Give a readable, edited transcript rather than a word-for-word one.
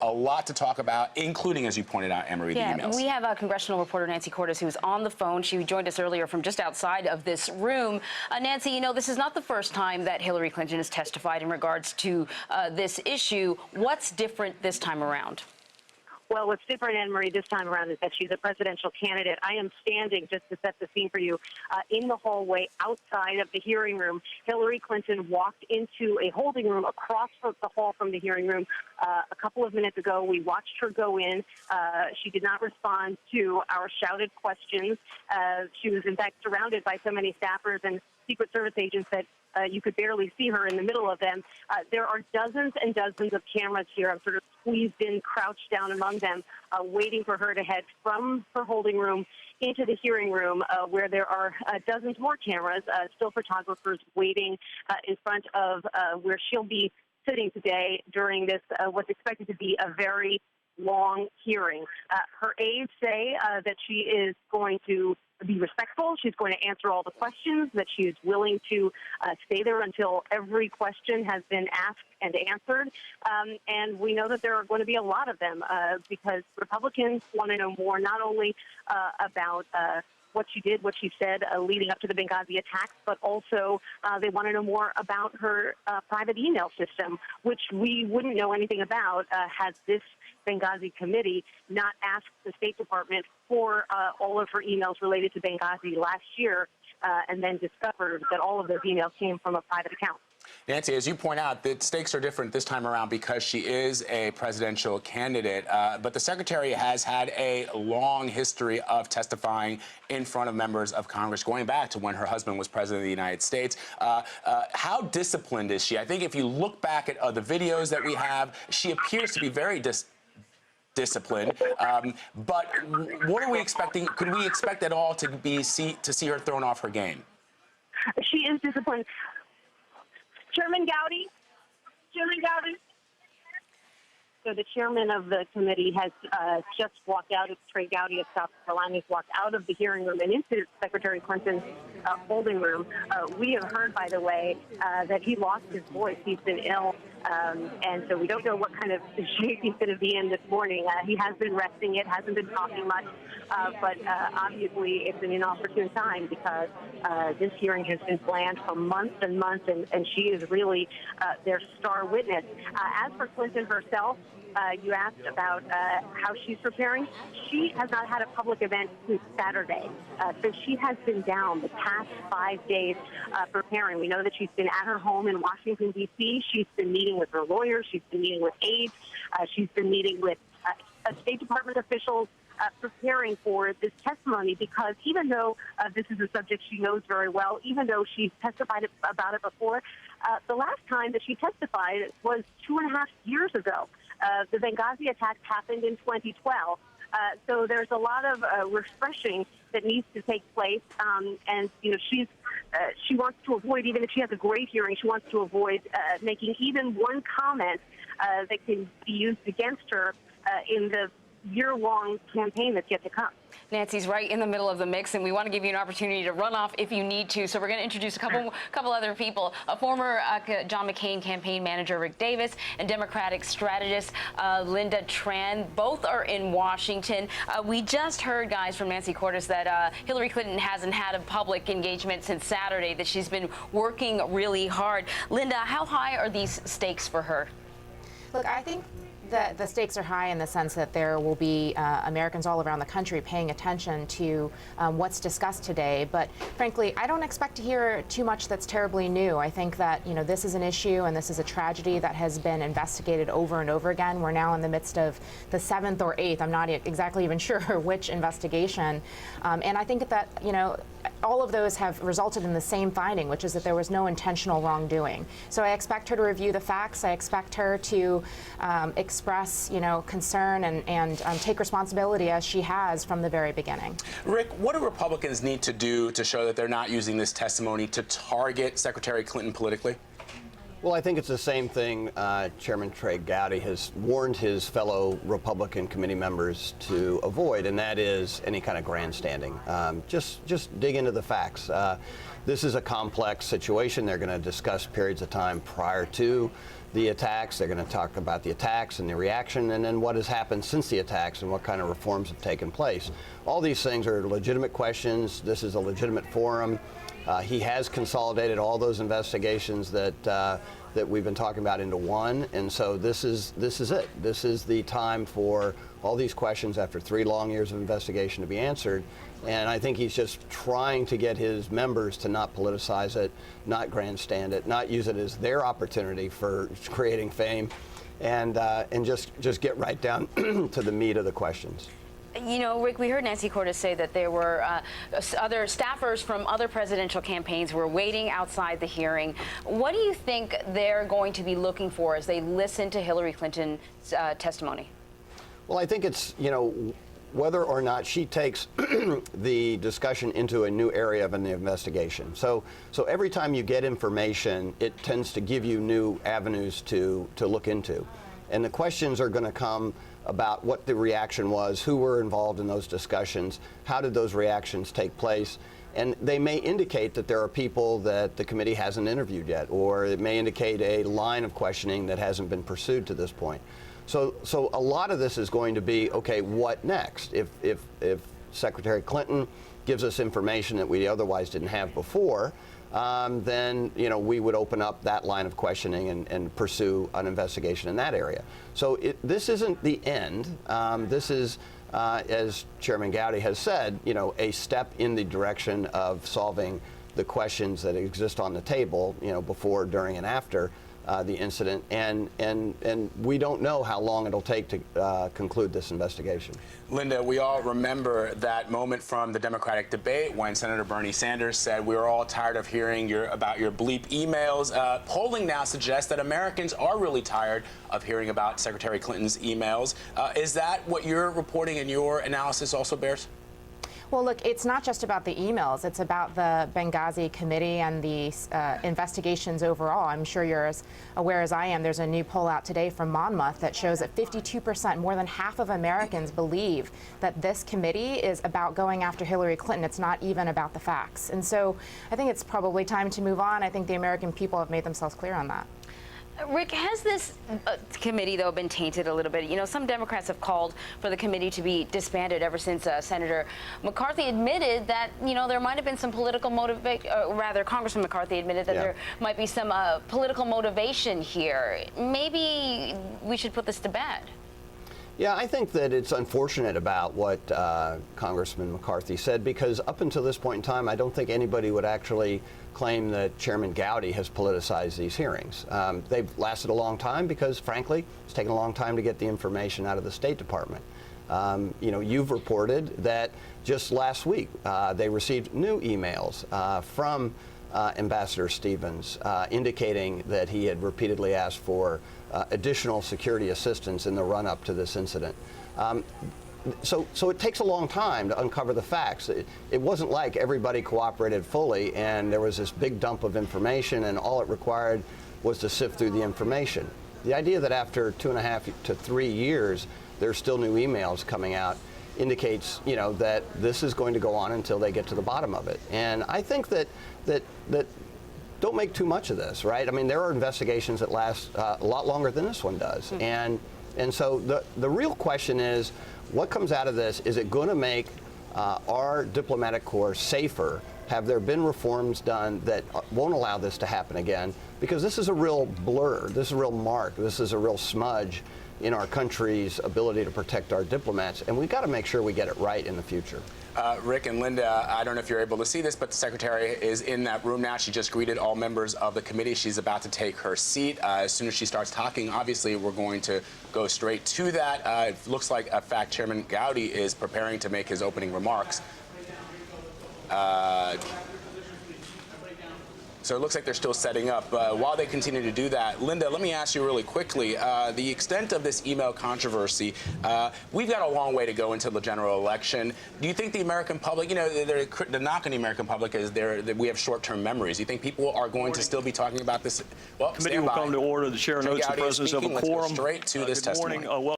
a lot to talk about, including, as you pointed out, Anne-Marie, the emails. We have congressional reporter Nancy Cordes, who was on the phone. She joined us earlier from just outside of this room. Nancy, you know, this is not the first time that Hillary Clinton has testified in regards to this issue. What's different this time around? Well, what's different, Anne-Marie, this time around is that she's a presidential candidate. I am standing, just to set the scene for you, in the hallway outside of the hearing room. Hillary Clinton walked into a holding room across the hall from the hearing room a couple of minutes ago. We watched her go in. She did not respond to our shouted questions. She was, in fact, surrounded by so many staffers and Secret Service agents that you could barely see her in the middle of them. There are dozens and dozens of cameras here. I'm sort of squeezed in, crouched down among them, waiting for her to head from her holding room into the hearing room, where there are dozens more cameras, still photographers waiting in front of where she'll be sitting today during this, what's expected to be a very long hearing. Her aides say that she is going to be respectful. She's going to answer all the questions, that she's willing to stay there until every question has been asked and answered. And we know that there are going to be a lot of them because Republicans want to know more, not only about what she did, what she said leading up to the Benghazi attacks, but also they want to know more about her private email system, which we wouldn't know anything about had this Benghazi committee not asked the State Department for all of her emails related to Benghazi last year, and then discovered that all of those emails came from a private account. Nancy, as you point out, the stakes are different this time around because she is a presidential candidate, but the secretary has had a long history of testifying in front of members of Congress, going back to when her husband was president of the United States. How disciplined is she? I think if you look back at the videos that we have, she appears to be very disciplined, but what are we expecting? Could we expect at all to see her thrown off her game? She is disciplined. Chairman Gowdy. So the chairman of the committee has just walked out. It's Trey Gowdy of South Carolina. He's walked out of the hearing room and into Secretary Clinton's holding room. We have heard, by the way, that he lost his voice. He's been ill. And so we don't know what kind of shape he's going to be in this morning. He has been resting it, hasn't been talking much, but obviously it's an inopportune time because this hearing has been planned for months and months, and she is really their star witness. As for Clinton herself, you asked about how she's preparing. She has not had a public event since Saturday, so she has been down the past 5 days preparing. We know that she's been at her home in Washington, D.C. She's been meeting with her lawyers. She's been meeting with aides. She's been meeting with State Department officials, preparing for this testimony, because even though this is a subject she knows very well, even though she's testified about it before, the last time that she testified was 2.5 years ago. The Benghazi attack happened in 2012. So there's a lot of refreshing that needs to take place. And, you know, she wants to avoid, even if she has a great hearing, she wants to avoid making even one comment that can be used against her in the year-long campaign that's yet to come. Nancy's right in the middle of the mix, and we want to give you an opportunity to run off if you need to. So we're going to introduce a couple other people. A former John McCain campaign manager, Rick Davis, and Democratic strategist Lynda Tran. Both are in Washington. We just heard, guys, from Nancy Cordes that Hillary Clinton hasn't had a public engagement since Saturday, that she's been working really hard. Lynda, how high are these stakes for her? Look, I think the stakes are high in the sense that there will be Americans all around the country paying attention to what's discussed today. But frankly, I don't expect to hear too much that's terribly new. I think that, you know, this is an issue and this is a tragedy that has been investigated over and over again. We're now in the midst of the 7th or 8th. I'm not exactly even sure which investigation. And I think that, you know, all of those have resulted in the same finding, which is that there was no intentional wrongdoing. So I expect her to review the facts. I expect her to express, you know, concern and take responsibility, as she has from the very beginning. Rick, what do Republicans need to do to show that they're not using this testimony to target Secretary Clinton politically? Well, I think it's the same thing Chairman Trey Gowdy has warned his fellow Republican committee members to avoid, and that is any kind of grandstanding. Just dig into the facts. This is a complex situation. They're going to discuss periods of time prior to the attacks. They're going to talk about the attacks and the reaction, and then what has happened since the attacks and what kind of reforms have taken place. All these things are legitimate questions. This is a legitimate forum. He has consolidated all those investigations that we've been talking about into one, and so this is it. This is the time for all these questions after 3 long years of investigation to be answered. And I think he's just trying to get his members to not politicize it, not grandstand it, not use it as their opportunity for creating fame, and just get right down to the meat of the questions. You know, Rick, we heard Nancy Cordes say that there were other staffers from other presidential campaigns who were waiting outside the hearing. What do you think they're going to be looking for as they listen to Hillary Clinton's testimony? Well, I think it's, whether or not she takes the discussion into a new area of an investigation. So every time you get information, it tends to give you new avenues to look into. And the questions are going to come about what the reaction was, who were involved in those discussions, how did those reactions take place. And they may indicate that there are people that the committee hasn't interviewed yet, or it may indicate a line of questioning that hasn't been pursued to this point. So a lot of this is going to be, okay, what next? If Secretary Clinton gives us information that we otherwise didn't have before, then we would open up that line of questioning and pursue an investigation in that area. So this isn't the end. This is, as Chairman Gowdy has said, a step in the direction of solving the questions that exist on the table, before, during, and after the incident, and we don't know how long it'll take to conclude this investigation. Lynda, we all remember that moment from the Democratic debate when Senator Bernie Sanders said we were all tired of hearing about your bleep emails. Polling now suggests that Americans are really tired of hearing about Secretary Clinton's emails. Is that what your reporting and your analysis also bears? Well, look, it's not just about the emails. It's about the Benghazi committee and the investigations overall. I'm sure you're as aware as I am. There's a new poll out today from Monmouth that shows that 52%, more than half of Americans, believe that this committee is about going after Hillary Clinton. It's not even about the facts. And so I think it's probably time to move on. I think the American people have made themselves clear on that. Rick, has this committee, though, been tainted a little bit? Some Democrats have called for the committee to be disbanded ever since Senator McCarthy admitted that, there might have been some political motivation, rather, Congressman McCarthy admitted that there might be some political motivation here. Maybe we should put this to bed. Yeah, I think that it's unfortunate about what Congressman McCarthy said, because up until this point in time, I don't think anybody would actually claim that Chairman Gowdy has politicized these hearings. They've lasted a long time because, frankly, it's taken a long time to get the information out of the State Department. You've reported that just last week they received new emails from Ambassador Stevens indicating that he had repeatedly asked for additional security assistance in the run-up to this incident. So it takes a long time to uncover the facts. It wasn't like everybody cooperated fully and there was this big dump of information and all it required was to sift through the information. The idea that after 2.5 to 3 years there's still new emails coming out indicates, that this is going to go on until they get to the bottom of it. And I think that don't make too much of this, right? I mean, there are investigations that last a lot longer than this one does. Mm-hmm. And so the real question is, what comes out of this? Is it going to make our diplomatic corps safer? Have there been reforms done that won't allow this to happen again? Because this is a real blur. This is a real mark. This is a real smudge in our country's ability to protect our diplomats. And we've got to make sure we get it right in the future. Rick and Lynda, I don't know if you're able to see this, but the Secretary is in that room now. She just greeted all members of the committee. She's about to take her seat. As soon as she starts talking, obviously, we're going to go straight to that. It looks like, in fact, Chairman Gowdy is preparing to make his opening remarks. So it looks like they're still setting up. While they continue to do that, Lynda, let me ask you really quickly, the extent of this email controversy, we've got a long way to go until the general election. Do you think the American public, the knock on the American public is that we have short-term memories. Do you think people are going to still be talking about this? Well, committee will come to order. The chair notes the presence of a quorum. Let's go straight to this testimony.